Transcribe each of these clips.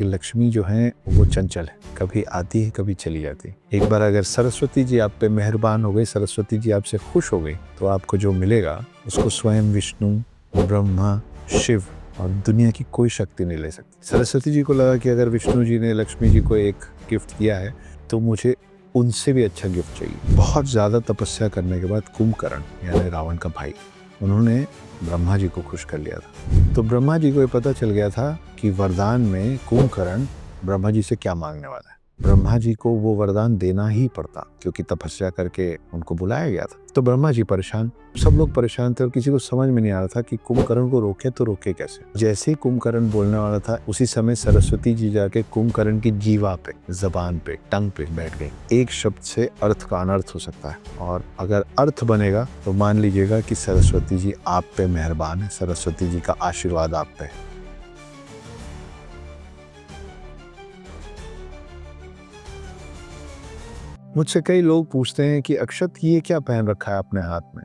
कि लक्ष्मी जो है वो चंचल है, कभी आती है कभी चली जाती है। एक बार अगर सरस्वती जी आप पे मेहरबान हो गई, सरस्वती जी आपसे खुश हो गई, तो आपको जो मिलेगा उसको स्वयं विष्णु, ब्रह्मा, शिव और दुनिया की कोई शक्ति नहीं ले सकती। सरस्वती जी को लगा कि अगर विष्णु जी ने लक्ष्मी जी को एक गिफ्ट दिया है तो मुझे उनसे भी अच्छा गिफ्ट चाहिए। बहुत ज़्यादा तपस्या करने के बाद कुंभकर्ण यानी रावण का भाई, उन्होंने ब्रह्मा जी को खुश कर लिया था। तो ब्रह्मा जी को ये पता चल गया था कि वरदान में कुंभकर्ण ब्रह्मा जी से क्या मांगने वाला है। ब्रह्मा जी को वो वरदान देना ही पड़ता क्योंकि तपस्या करके उनको बुलाया गया था। तो ब्रह्मा जी परेशान, सब लोग परेशान थे और किसी को समझ में नहीं आ रहा था कि कुंभकर्ण को रोके तो रोके कैसे। जैसे ही कुंभकर्ण बोलने वाला था उसी समय सरस्वती जी जाके कुंभकर्ण की जीवा पे, जबान पे, टंग पे बैठ गई। एक शब्द से अर्थ का अनर्थ हो सकता है और अगर अर्थ बनेगा तो मान लीजिएगा कि सरस्वती जी आप पे मेहरबान है, सरस्वती जी का आशीर्वाद आप पे है। मुझसे कई लोग पूछते हैं कि अक्षत ये क्या पहन रखा है अपने हाथ में।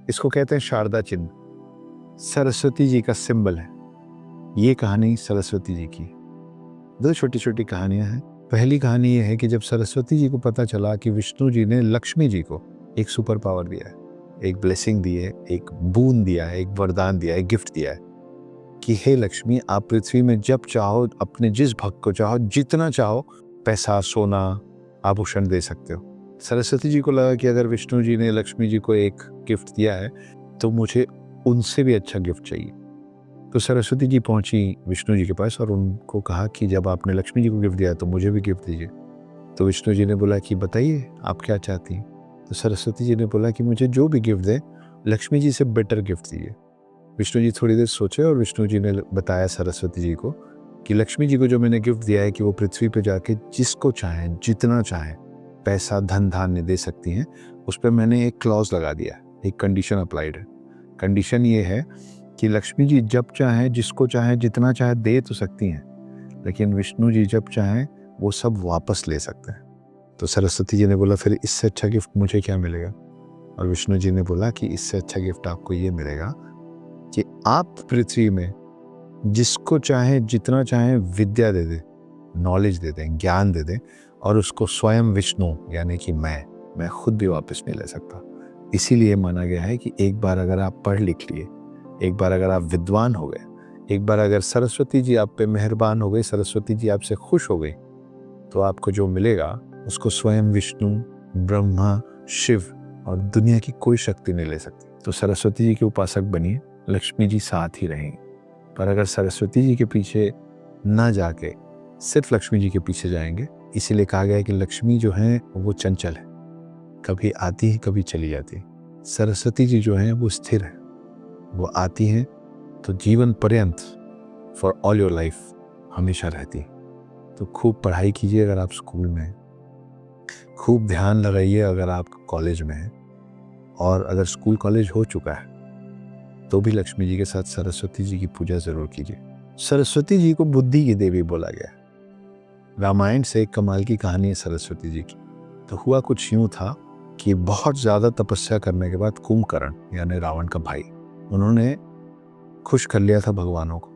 इसको कहते हैं शारदा चिन्ह, सरस्वती जी का सिंबल है। ये कहानी सरस्वती जी की। दो छोटी छोटी कहानियां हैं। पहली कहानी ये है कि जब सरस्वती जी को पता चला कि विष्णु जी ने लक्ष्मी जी को एक सुपर पावर दिया है, एक ब्लेसिंग दी है, एक बूंद दिया है, एक वरदान दिया है, गिफ्ट दिया है कि हे लक्ष्मी, आप पृथ्वी में जब चाहो अपने जिस भक्त को चाहो जितना चाहो पैसा, सोना, आभूषण दे सकते हो। सरस्वती जी को लगा कि अगर विष्णु जी ने लक्ष्मी जी को एक गिफ्ट दिया है तो मुझे उनसे भी अच्छा गिफ्ट चाहिए। तो सरस्वती जी पहुंची विष्णु जी के पास और उनको कहा कि जब आपने लक्ष्मी जी को गिफ्ट दिया है तो मुझे भी गिफ्ट दीजिए। तो विष्णु जी ने बोला कि बताइए आप क्या चाहती हैं। तो सरस्वती जी ने बोला कि मुझे जो भी गिफ्ट दे लक्ष्मी जी से बेटर गिफ्ट दीजिए। विष्णु जी थोड़ी देर सोचे और विष्णु जी ने बताया सरस्वती जी को कि लक्ष्मी जी को जो मैंने गिफ्ट दिया है कि वो पृथ्वी पे जाके जिसको चाहें जितना चाहें पैसा, धन धान्य दे सकती हैं, उस पर मैंने एक क्लॉज लगा दिया, एक कंडीशन अप्लाइड है। कंडीशन ये है कि लक्ष्मी जी जब चाहें जिसको चाहें जितना चाहे दे तो सकती हैं, लेकिन विष्णु जी जब चाहें वो सब वापस ले सकते हैं। तो सरस्वती जी ने बोला फिर इससे अच्छा गिफ्ट मुझे क्या मिलेगा। और विष्णु जी ने बोला कि इससे अच्छा गिफ्ट आपको ये मिलेगा कि आप पृथ्वी में जिसको चाहें जितना चाहें विद्या दे दें, नॉलेज दे दें, ज्ञान दे दें और उसको स्वयं विष्णु यानी कि मैं खुद भी वापस नहीं ले सकता। इसीलिए माना गया है कि एक बार अगर आप पढ़ लिख लिए, एक बार अगर आप विद्वान हो गए, एक बार अगर सरस्वती जी आप पे मेहरबान हो गई, सरस्वती जी आपसे खुश हो गई, तो आपको जो मिलेगा उसको स्वयं विष्णु, ब्रह्मा, शिव और दुनिया की कोई शक्ति नहीं ले सकती। तो सरस्वती जी के उपासक बनिए, लक्ष्मी जी साथ ही रहेंगे। पर अगर सरस्वती जी के पीछे ना जाके सिर्फ लक्ष्मी जी के पीछे जाएंगे, इसीलिए कहा गया है कि लक्ष्मी जो है वो चंचल है, कभी आती है कभी चली जाती है। सरस्वती जी जो है वो स्थिर है, वो आती हैं तो जीवन पर्यंत, फॉर ऑल योर लाइफ, हमेशा रहती है। तो खूब पढ़ाई कीजिए अगर आप स्कूल में हैं, खूब ध्यान लगाइए अगर आप कॉलेज में हैं, और अगर स्कूल कॉलेज हो चुका है तो भी लक्ष्मी जी के साथ सरस्वती जी की पूजा जरूर कीजिए। सरस्वती जी को बुद्धि की देवी बोला गया है। रामायण से एक कमाल की कहानी है सरस्वती जी की। तो हुआ कुछ यूं था कि बहुत ज्यादा तपस्या करने के बाद कुंभकर्ण यानी रावण का भाई, उन्होंने खुश कर लिया था भगवानों को,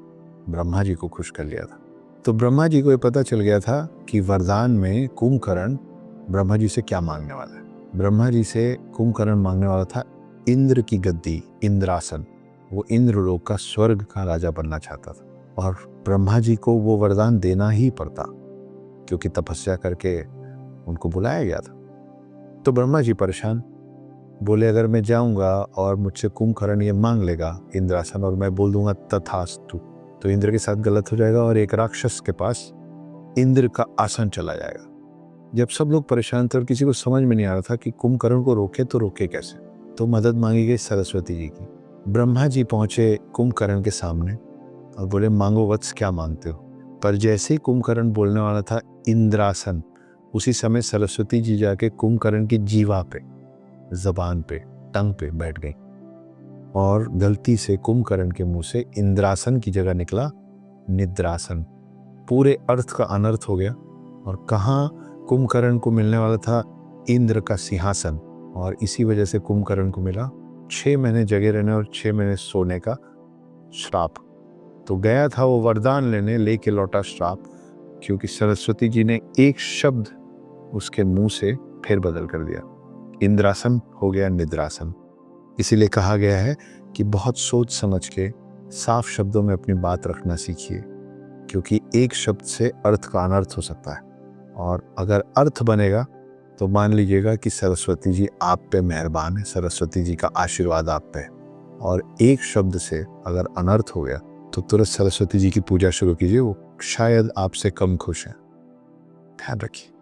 ब्रह्मा जी को खुश कर लिया था। तो ब्रह्मा जी को ये पता चल गया था कि वरदान में कुंभकर्ण ब्रह्मा जी से क्या मांगने वाला है। ब्रह्मा जी से कुंभकर्ण मांगने वाला था इंद्र की गद्दी, इंद्रासन। वो इंद्रलोक का, स्वर्ग का राजा बनना चाहता था और ब्रह्मा जी को वो वरदान देना ही पड़ता क्योंकि तपस्या करके उनको बुलाया गया था। तो ब्रह्मा जी परेशान, बोले अगर मैं जाऊंगा और मुझसे कुंभकर्ण ये मांग लेगा इंद्रासन और मैं बोल दूंगा तथास्तु, तो इंद्र के साथ गलत हो जाएगा और एक राक्षस के पास इंद्र का आसन चला जाएगा। जब सब लोग परेशान थे और किसी को समझ में नहीं आ रहा था कि कुंभकर्ण को रोके तो रोके कैसे, तो मदद मांगी गई सरस्वती जी की। ब्रह्मा जी पहुंचे कुंभकर्ण के सामने और बोले मांगो वत्स, क्या मांगते हो। पर जैसे ही कुंभकर्ण बोलने वाला था इंद्रासन, उसी समय सरस्वती जी जाके कुंभकर्ण की जीवा पे, जबान पे, टंग पे बैठ गई और गलती से कुंभकर्ण के मुंह से इंद्रासन की जगह निकला निद्रासन। पूरे अर्थ का अनर्थ हो गया और कहाँ कुंभकर्ण को मिलने वाला था इंद्र का सिंहासन, और इसी वजह से कुंभकर्ण को मिला 6 महीने जगे रहने और 6 महीने सोने का श्राप। तो गया था वो वरदान लेने, लेके लौटा श्राप। क्योंकि सरस्वती जी ने एक शब्द उसके मुंह से फिर बदल कर दिया। इंद्रासन हो गया निद्रासन। इसीलिए कहा गया है कि बहुत सोच समझ के साफ शब्दों में अपनी बात रखना सीखिए, क्योंकि एक शब्द से अर्थ का अनर्थ हो सकता है, और अगर अर्थ बनेगा तो मान लीजिएगा कि सरस्वती जी आप पे मेहरबान है, सरस्वती जी का आशीर्वाद आप पे है। और एक शब्द से अगर अनर्थ हो गया तो तुरंत सरस्वती जी की पूजा शुरू कीजिए, वो शायद आपसे कम खुश हैं। ध्यान रखिए।